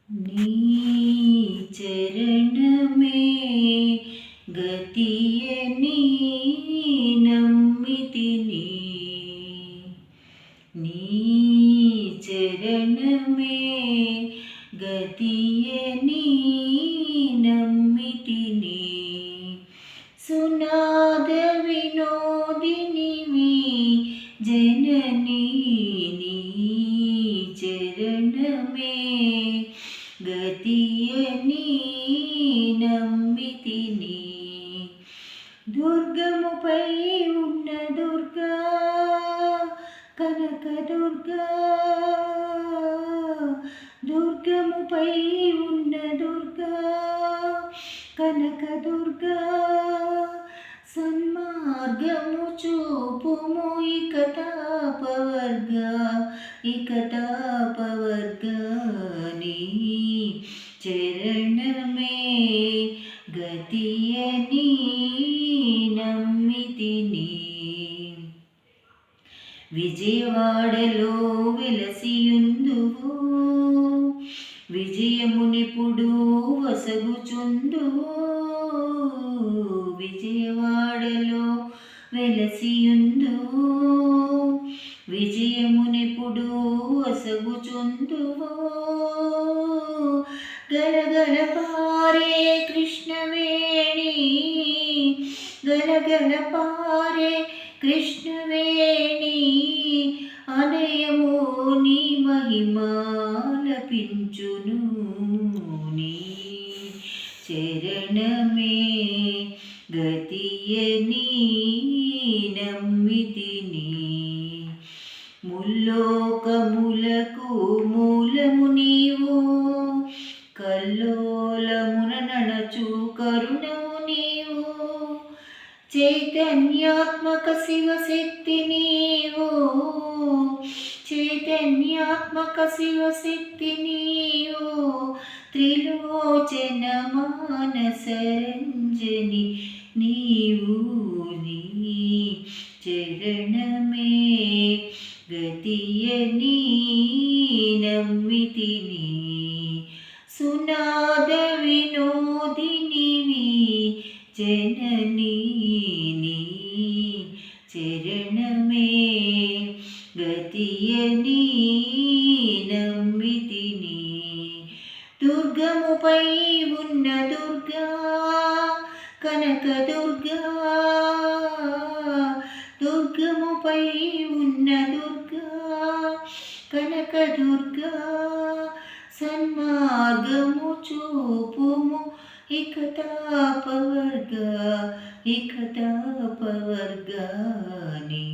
నీ చరణమే గతియని నమ్మితిని నీ చరణమే గతియని నమ్మితిని సునాద వినోదినివి జననీ నీ చరణమే గతియని నమ్మితిని దుర్గముపై ఉన్న దుర్గా కనక దుర్గా దుర్గముపై ఉన్న దుర్గా కనక దుర్గా సన్మార్గము చూపుము ఇక తాపవర్గా నీ చరణమే గతియని నమ్మితిని విజయవాడలో వెలసియుందువు విజయమునిపుడు వసగుచుందువు విజయవాడలో వెలసియుందువు విజయమునిపుడు వసగుచుందువు గలగల పారే కృష్ణవేణి గలగల పారే కృష్ణవేణి అనయము నీ మహిమాలపించును నీ చరణమే గతియని నమ్మితిని ముల్లోకములకు మూలము నీవు కల్లోలమున నడచు కరుణము నీవు చైతన్యాత్మక శివశక్తి నీవు చైతన్యాత్మక శివశక్తి నీవు త్రిలోచన మానసరంజని నీవు నీ చరణమే గతియని నమ్మితిని సునాద వినోదినివి జననీ నీ చరణమే గతియని నమ్మితిని దుర్గముపై ఉన్న దుర్గా కనక దుర్గా దుర్గముపై ఉన్న దుర్గా కనక దుర్గా సన్మార్గము చూపుము ఇక తాపవర్గా నీ